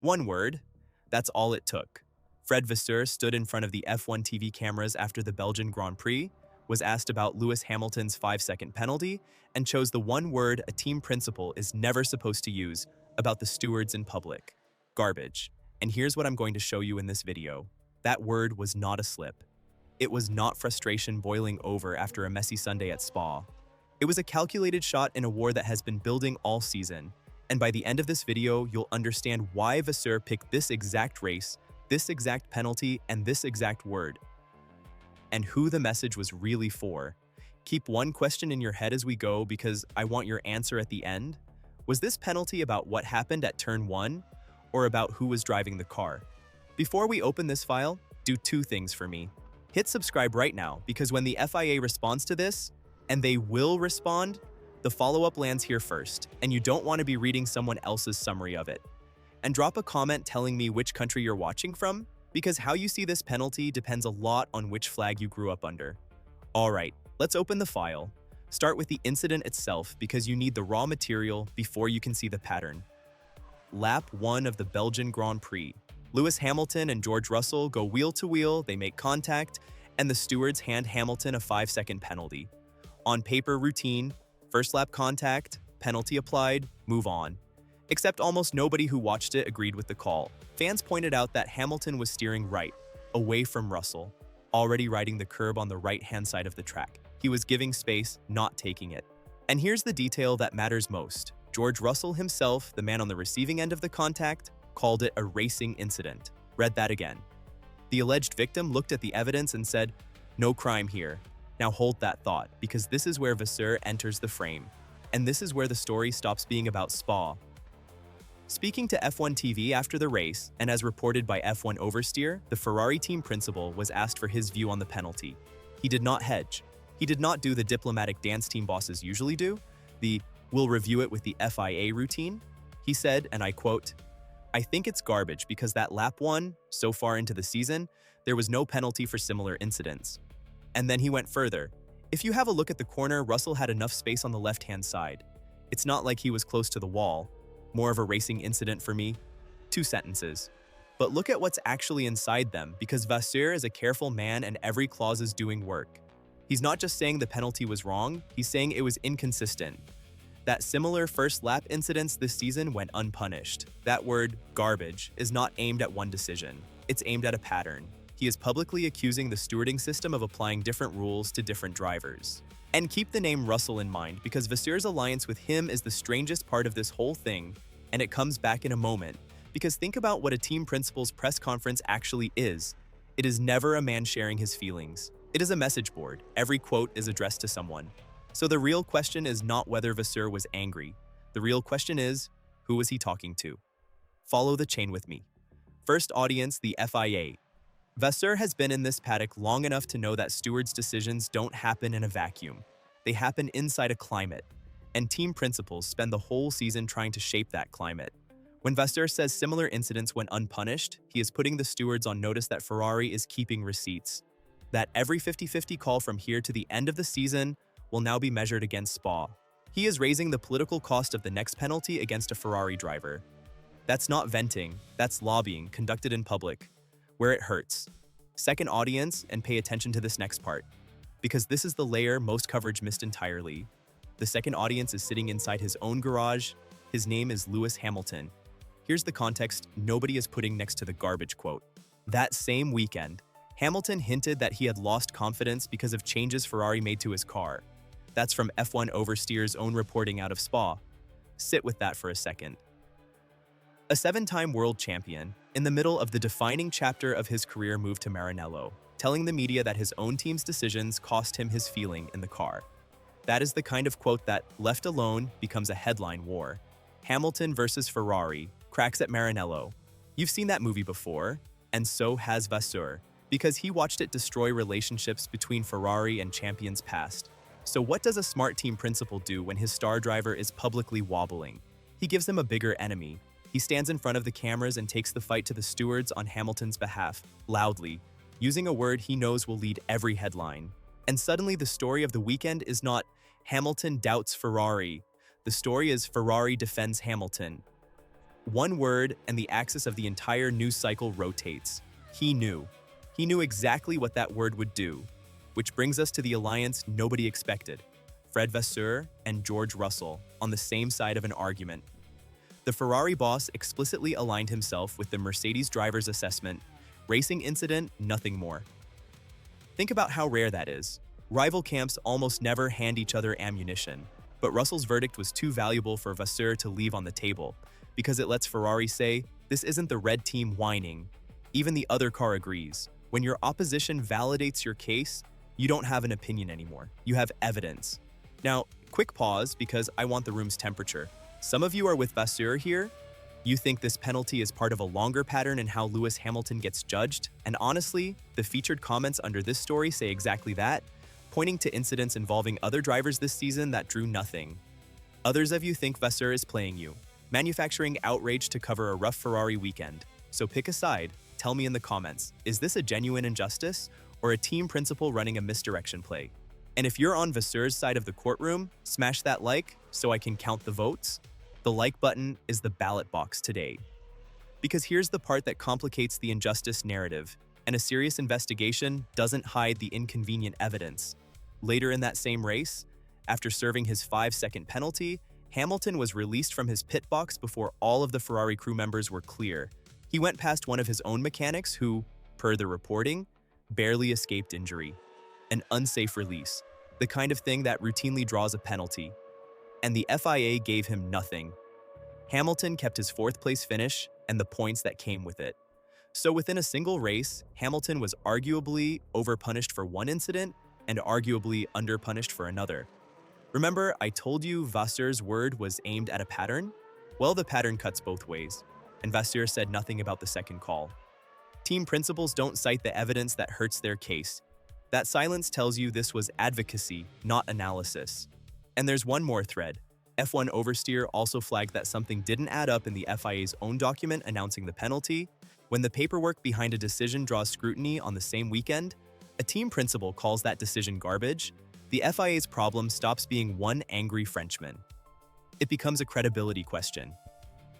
One word. That's all it took. Fred Vasseur stood in front of the F1 TV cameras after the Belgian Grand Prix, was asked about Lewis Hamilton's 5-second penalty, and chose the one word a team principal is never supposed to use about the stewards in public: garbage. And here's what I'm going to show you in this video. That word was not a slip. It was not frustration boiling over after a messy Sunday at Spa. It was a calculated shot in a war that has been building all season. And by the end of this video, you'll understand why Vasseur picked this exact race, this exact penalty, and this exact word, and who the message was really for. Keep one question in your head as we go, because I want your answer at the end. Was this penalty about what happened at turn 1, or about who was driving the car? Before we open this file, do two things for me. Hit subscribe right now, because when the FIA responds to this, and they will respond, the follow-up lands here first, and you don't want to be reading someone else's summary of it. And drop a comment telling me which country you're watching from, because how you see this penalty depends a lot on which flag you grew up under. Alright, let's open the file. Start with the incident itself, because you need the raw material before you can see the pattern. Lap 1 of the Belgian Grand Prix. Lewis Hamilton and George Russell go wheel to wheel, they make contact, and the stewards hand Hamilton a 5-second penalty. On paper, routine: first lap contact, penalty applied, move on. Except almost nobody who watched it agreed with the call. Fans pointed out that Hamilton was steering right, away from Russell, already riding the curb on the right-hand side of the track. He was giving space, not taking it. And here's the detail that matters most. George Russell himself, the man on the receiving end of the contact, called it a racing incident. Read that again. The alleged victim looked at the evidence and said, "No crime here." Now hold that thought, because this is where Vasseur enters the frame. And this is where the story stops being about Spa. Speaking to F1 TV after the race, and as reported by F1 Oversteer, the Ferrari team principal was asked for his view on the penalty. He did not hedge. He did not do the diplomatic dance team bosses usually do, the "we'll review it with the FIA" routine. He said, and I quote, "I think it's garbage because that lap 1, so far into the season, there was no penalty for similar incidents." And then he went further. If you have a look at the corner, Russell had enough space on the left-hand side. It's not like he was close to the wall. More of a racing incident for me. 2 sentences. But look at what's actually inside them, because Vasseur is a careful man and every clause is doing work. He's not just saying the penalty was wrong, he's saying it was inconsistent. That similar first lap incidents this season went unpunished. That word, garbage, is not aimed at one decision. It's aimed at a pattern. He is publicly accusing the stewarding system of applying different rules to different drivers. And keep the name Russell in mind, because Vasseur's alliance with him is the strangest part of this whole thing, and it comes back in a moment. Because think about what a team principal's press conference actually is. It is never a man sharing his feelings. It is a message board. Every quote is addressed to someone. So the real question is not whether Vasseur was angry. The real question is, who was he talking to? Follow the chain with me. First audience, the FIA. Vasseur has been in this paddock long enough to know that stewards' decisions don't happen in a vacuum. They happen inside a climate, and team principals spend the whole season trying to shape that climate. When Vasseur says similar incidents went unpunished, he is putting the stewards on notice that Ferrari is keeping receipts. That every 50-50 call from here to the end of the season will now be measured against Spa. He is raising the political cost of the next penalty against a Ferrari driver. That's not venting, that's lobbying conducted in public, where it hurts. Second audience, and pay attention to this next part, because this is the layer most coverage missed entirely. The second audience is sitting inside his own garage. His name is Lewis Hamilton. Here's the context nobody is putting next to the garbage quote. That same weekend, Hamilton hinted that he had lost confidence because of changes Ferrari made to his car. That's from F1 Oversteer's own reporting out of Spa. Sit with that for a second. A 7-time world champion, in the middle of the defining chapter of his career, moved to Maranello, telling the media that his own team's decisions cost him his feeling in the car. That is the kind of quote that, left alone, becomes a headline war. Hamilton versus Ferrari, cracks at Maranello. You've seen that movie before, and so has Vasseur, because he watched it destroy relationships between Ferrari and champions past. So what does a smart team principal do when his star driver is publicly wobbling? He gives him a bigger enemy. He stands in front of the cameras and takes the fight to the stewards on Hamilton's behalf, loudly, using a word he knows will lead every headline. And suddenly the story of the weekend is not Hamilton doubts Ferrari. The story is Ferrari defends Hamilton. One word and the axis of the entire news cycle rotates. He knew. He knew exactly what that word would do. Which brings us to the alliance nobody expected. Fred Vasseur and George Russell on the same side of an argument. The Ferrari boss explicitly aligned himself with the Mercedes driver's assessment, racing incident, nothing more. Think about how rare that is. Rival camps almost never hand each other ammunition, but Russell's verdict was too valuable for Vasseur to leave on the table, because it lets Ferrari say, this isn't the red team whining. Even the other car agrees. When your opposition validates your case, you don't have an opinion anymore. You have evidence. Now, quick pause because I want the room's temperature. Some of you are with Vasseur here. You think this penalty is part of a longer pattern in how Lewis Hamilton gets judged, and honestly, the featured comments under this story say exactly that, pointing to incidents involving other drivers this season that drew nothing. Others of you think Vasseur is playing you, manufacturing outrage to cover a rough Ferrari weekend. So pick a side, tell me in the comments, is this a genuine injustice or a team principal running a misdirection play? And if you're on Vasseur's side of the courtroom, smash that like so I can count the votes. The like button is the ballot box today. Because here's the part that complicates the injustice narrative, and a serious investigation doesn't hide the inconvenient evidence. Later in that same race, after serving his 5-second penalty, Hamilton was released from his pit box before all of the Ferrari crew members were clear. He went past one of his own mechanics who, per the reporting, barely escaped injury. An unsafe release, the kind of thing that routinely draws a penalty. And the FIA gave him nothing. Hamilton kept his 4th-place finish and the points that came with it. So within a single race, Hamilton was arguably overpunished for one incident and arguably underpunished for another. Remember, I told you Vasseur's word was aimed at a pattern? Well, the pattern cuts both ways, and Vasseur said nothing about the second call. Team principals don't cite the evidence that hurts their case. That silence tells you this was advocacy, not analysis. And there's one more thread. F1 oversteer also flagged that something didn't add up in the FIA's own document announcing the penalty. When the paperwork behind a decision draws scrutiny on the same weekend, a team principal calls that decision garbage. The FIA's problem stops being one angry Frenchman. It becomes a credibility question.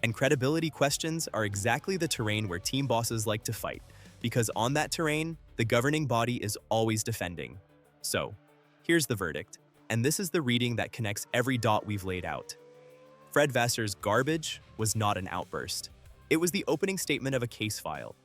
And credibility questions are exactly the terrain where team bosses like to fight, because on that terrain, the governing body is always defending. So, here's the verdict, and this is the reading that connects every dot we've laid out. Fred Vasseur's garbage was not an outburst. It was the opening statement of a case file.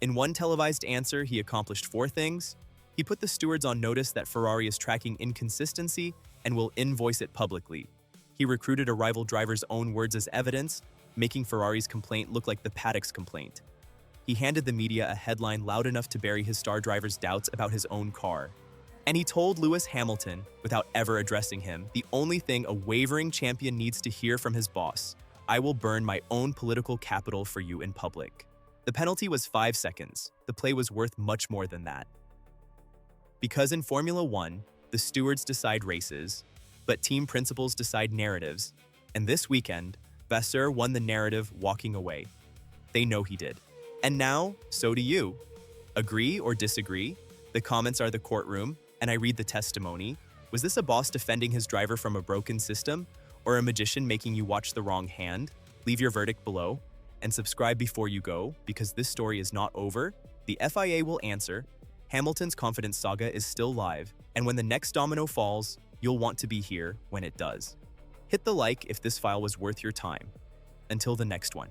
In one televised answer, he accomplished 4 things. He put the stewards on notice that Ferrari is tracking inconsistency and will invoice it publicly. He recruited a rival driver's own words as evidence, making Ferrari's complaint look like the Paddock's complaint. He handed the media a headline loud enough to bury his star driver's doubts about his own car. And he told Lewis Hamilton, without ever addressing him, the only thing a wavering champion needs to hear from his boss: I will burn my own political capital for you in public. The penalty was 5 seconds. The play was worth much more than that. Because in Formula 1, the stewards decide races, but team principals decide narratives. And this weekend, Vasseur won the narrative walking away. They know he did. And now, so do you. Agree or disagree? The comments are the courtroom, and I read the testimony. Was this a boss defending his driver from a broken system, or a magician making you watch the wrong hand? Leave your verdict below, and subscribe before you go, because this story is not over. The FIA will answer. Hamilton's confidence saga is still live, and when the next domino falls, you'll want to be here when it does. Hit the like if this file was worth your time. Until the next one.